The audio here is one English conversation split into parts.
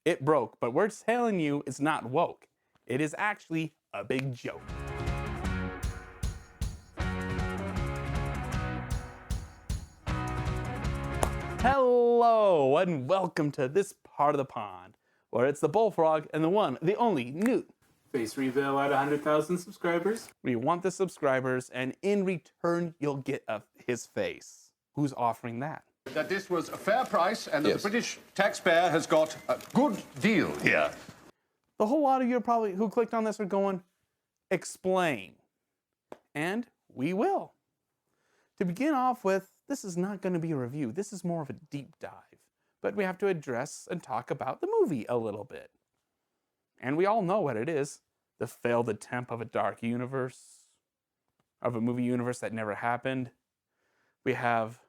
It broke, but we're telling you it's not woke. It is actually a big joke. Hello, and welcome to this part of the pond, where it's the bullfrog and the one, the only, Newt. Face reveal at 100,000 subscribers. We want the subscribers, and in return, you'll get his face. Who's offering that? That this was a fair price and that the British taxpayer has got a good deal here. The whole lot of you probably who clicked on this are going, explain. And we will. To begin off with, this is not going to be a review. This is more of a deep dive. But we have to address and talk about the movie a little bit. And we all know what it is. The failed attempt of a dark universe. Of a movie universe that never happened. We have...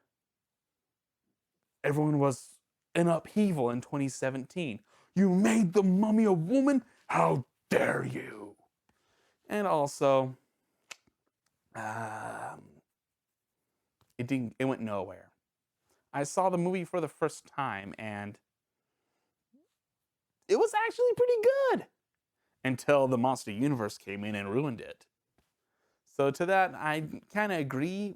Everyone was in upheaval in 2017. You made The Mummy a woman? How dare you? And also... It went nowhere. I saw the movie for the first time and it was actually pretty good until the Monster Universe came in and ruined it. So to that, I kind of agree,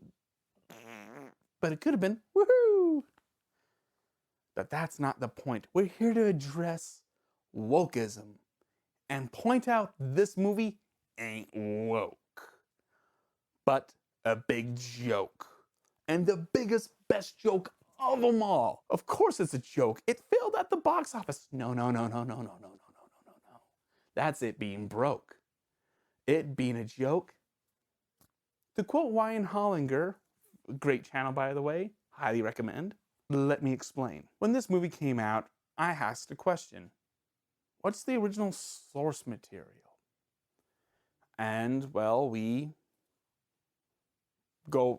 but it could have been woohoo. But that's not the point. We're here to address wokeism and point out this movie ain't woke, but a big joke. And the biggest, best joke of them all. Of course it's a joke. It failed at the box office. No. That's it being broke. It being a joke. To quote Ryan Hollinger, great channel by the way, highly recommend. Let me explain. When this movie came out, I asked a question. What's the original source material? And well,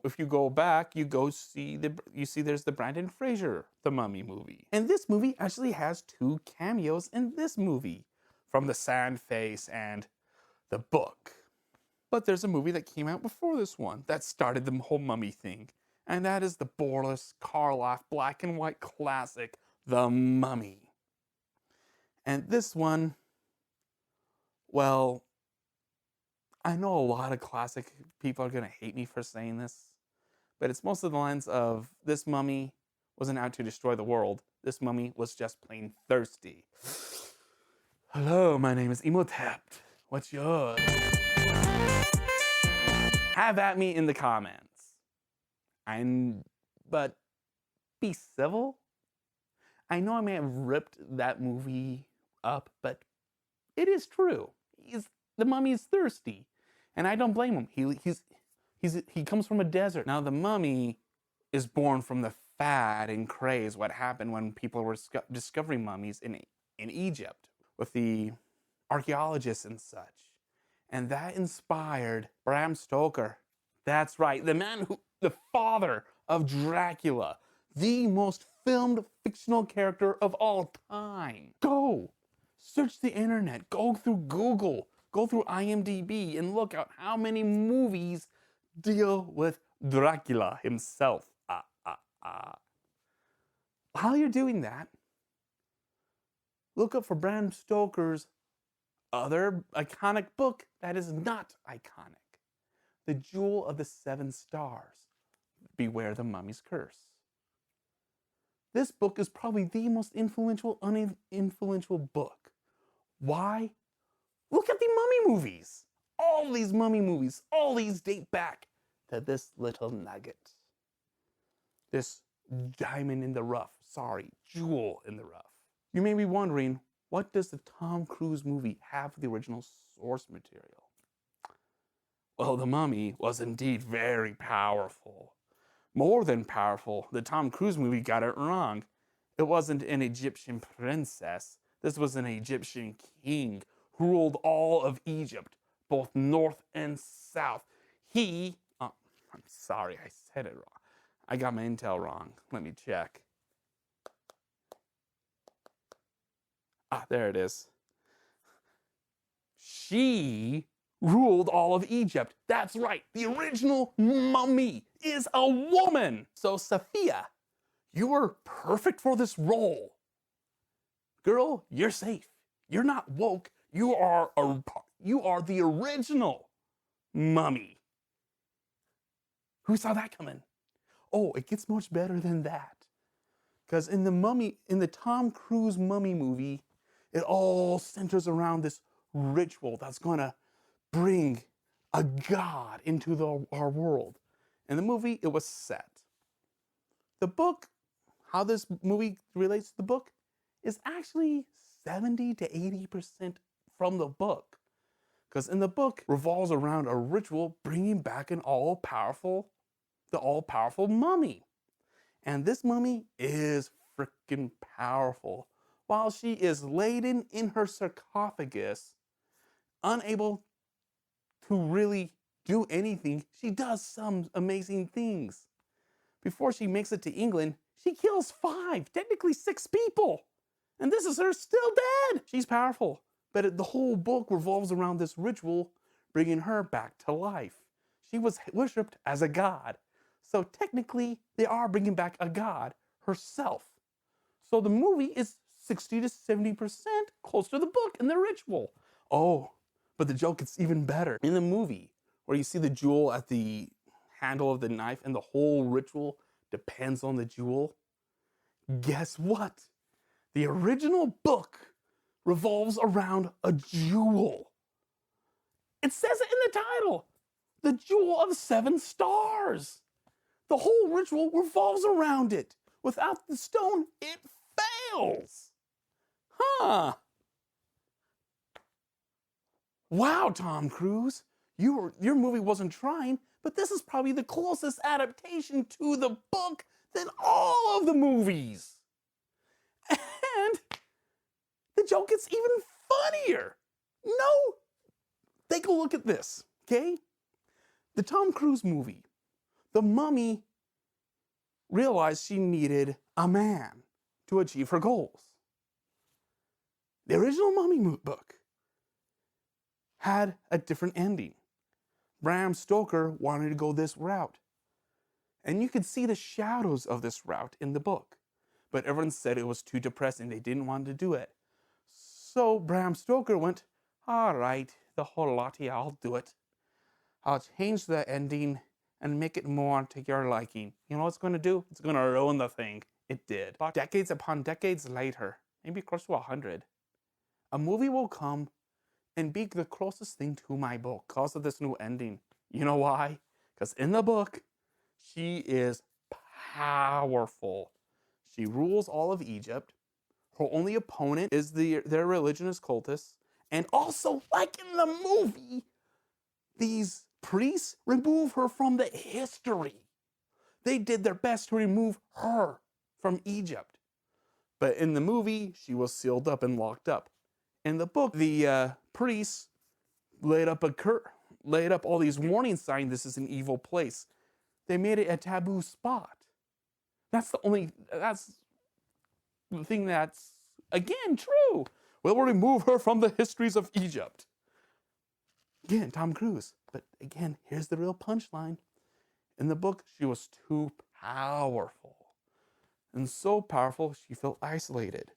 if you go back, you see there's the Brendan Fraser The Mummy movie. And this movie actually has 2 cameos in this movie from the Sand Face and the book. But there's a movie that came out before this one that started the whole mummy thing. And that is the Boris Karloff black and white classic, The Mummy. And this one, well, I know a lot of classic people are going to hate me for saying this, but it's most of the lines of this mummy wasn't out to destroy the world. This mummy was just plain thirsty. Hello, my name is Imhotep. What's yours? Have at me in the comments. But be civil. I know I may have ripped that movie up, but it is true. The mummy is thirsty, and I don't blame him. He comes from a desert. Now the mummy is born from the fad and craze what happened when people were discovering mummies in Egypt with the archaeologists and such, and that inspired Bram Stoker. That's right, the father of Dracula, the most filmed fictional character of all time. Go search the internet. Go through Google. Go through IMDb and look at how many movies deal with Dracula himself. While you're doing that, look up for Bram Stoker's other iconic book that is not iconic. The Jewel of the Seven Stars. Beware the Mummy's Curse. This book is probably the most influential book. Why? Look at the mummy movies. All these mummy movies, all these date back to this little nugget. This diamond in the rough. Sorry, jewel in the rough. You may be wondering, what does the Tom Cruise movie have for the original source material? Well, The Mummy was indeed very powerful. More than powerful, the Tom Cruise movie got it wrong. It wasn't an Egyptian princess. This was an Egyptian king who ruled all of Egypt, both north and south. I'm sorry, I said it wrong. I got my intel wrong. Let me check. There it is. She ruled all of Egypt. That's right. The original mummy is a woman. So, Sophia, you are perfect for this role. girl, you're safe. You're not woke. You are the original mummy. Who saw that coming? Oh, it gets much better than that. Because in the Tom Cruise Mummy movie, it all centers around this ritual that's gonna bring a god into our world. In the movie, it was Set. The book, how this movie relates to the book, is actually 70 to 80% from the book. Because in the book, revolves around a ritual bringing back the all-powerful mummy. And this mummy is freaking powerful. While she is laden in her sarcophagus, unable to really do anything, she does some amazing things. Before she makes it to England, she kills 5, technically 6 people. And this is her still dead. She's powerful. But the whole book revolves around this ritual bringing her back to life. She was worshipped as a god. So technically, they are bringing back a god herself. So the movie is 60 to 70% close to the book and the ritual. Oh, but the joke gets even better. In the movie, where you see the jewel at the handle of the knife and the whole ritual depends on the jewel, guess what? The original book revolves around a jewel. It says it in the title, the Jewel of 7 Stars. The whole ritual revolves around it. Without the stone, it fails. Huh. Wow, Tom Cruise. Your movie wasn't trying, but this is probably the closest adaptation to the book than all of the movies. And the joke gets even funnier. No, take a look at this, okay? The Tom Cruise movie, the mummy realized she needed a man to achieve her goals. The original Mummy book had a different ending. Bram Stoker wanted to go this route. And you could see the shadows of this route in the book. But everyone said it was too depressing. They didn't want to do it. So Bram Stoker went, all right, the whole lottie, I'll do it. I'll change the ending and make it more to your liking. You know what it's going to do? It's going to ruin the thing. It did. But decades upon decades later, maybe close to 100, a movie will come and be the closest thing to my book because of this new ending. You know why? Because in the book, she is powerful. She rules all of Egypt. Her only opponent is their religionist cultists. And also, like in the movie, these priests remove her from the history. They did their best to remove her from Egypt. But in the movie, she was sealed up and locked up. In the book, the priests laid up all these warning signs. This is an evil place. They made it a taboo spot. That's the thing that's, again, true. We'll remove her from the histories of Egypt. Again, Tom Cruise. But again, here's the real punchline. In the book, she was too powerful. And so powerful, she felt isolated.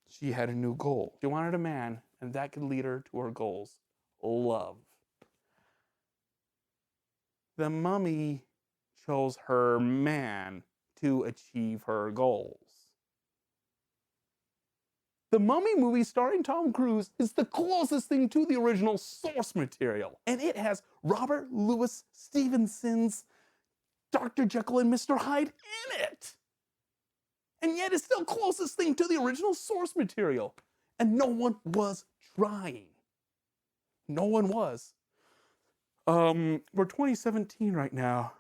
She had a new goal. She wanted a man, and that could lead her to her goals. Love. The mummy chose her man to achieve her goals. The Mummy movie starring Tom Cruise is the closest thing to the original source material. And it has Robert Louis Stevenson's Dr. Jekyll and Mr. Hyde in it. And yet it's still closest thing to the original source material. And no one was trying. No one was. We're 2017 right now.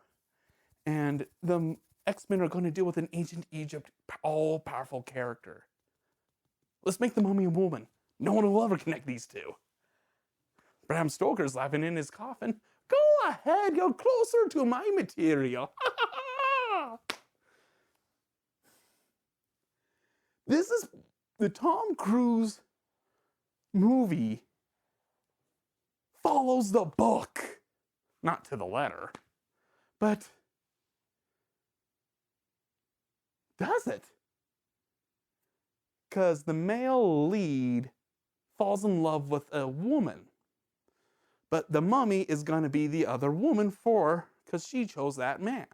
And the X-Men are going to deal with an ancient Egypt all-powerful character. Let's make the mummy a woman. No one will ever connect these two. Bram Stoker's laughing in his coffin. Go ahead, go closer to my material. This is the Tom Cruise movie follows the book. Not to the letter, but does it? because the male lead falls in love with a woman. But the mummy is going to be the other woman because she chose that man.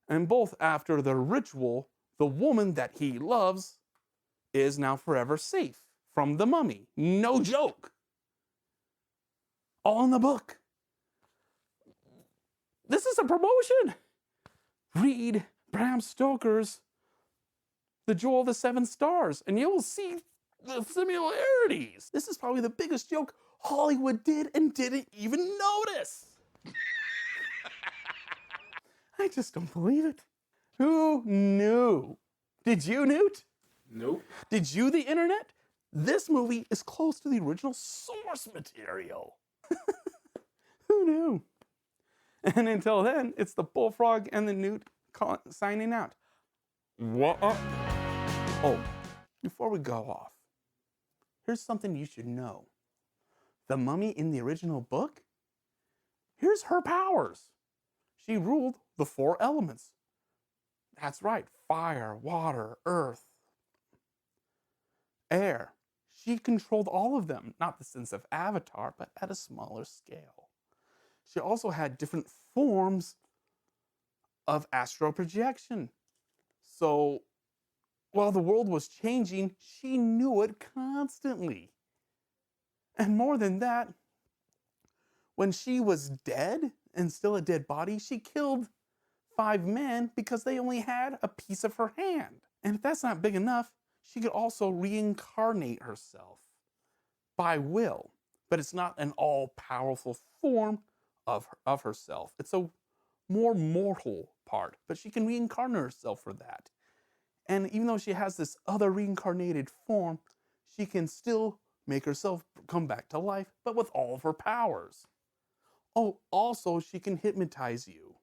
And both after the ritual, the woman that he loves is now forever safe from the mummy. No joke. All in the book. This is a promotion. Read Bram Stoker's The Jewel of the Seven Stars, and you will see the similarities. This is probably the biggest joke Hollywood did and didn't even notice. I just don't believe it. Who knew? Did you, Newt? Nope. Did you, the internet? This movie is close to the original source material. Who knew? And until then, it's the Bullfrog and the Newt signing out. What? Oh, before we go off, here's something you should know. The mummy in the original book, here's her powers. She ruled the 4 elements. That's right, fire, water, earth, air. She controlled all of them, not the sense of Avatar, but at a smaller scale. She also had different forms of astral projection. So while the world was changing, she knew it constantly. And more than that, when she was dead and still a dead body, she killed 5 men because they only had a piece of her hand. And if that's not big enough, she could also reincarnate herself by will. But it's not an all-powerful form of herself. It's a more mortal part, but she can reincarnate herself for that. And even though she has this other reincarnated form, she can still make herself come back to life, but with all of her powers. Oh, also, she can hypnotize you.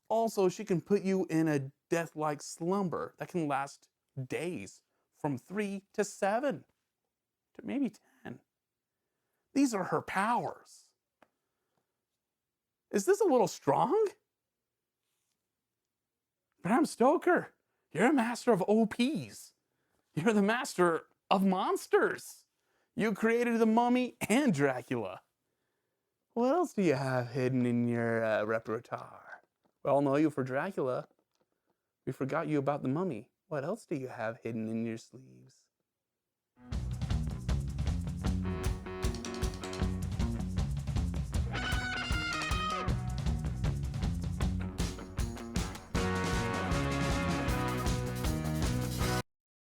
Also, she can put you in a death-like slumber that can last days, from 3 to 7 to maybe 10. These are her powers. Is this a little strong? Bram Stoker, you're a master of OPs. You're the master of monsters. You created the Mummy and Dracula. What else do you have hidden in your repertoire? We all know you for Dracula. We forgot you about the Mummy. What else do you have hidden in your sleeves?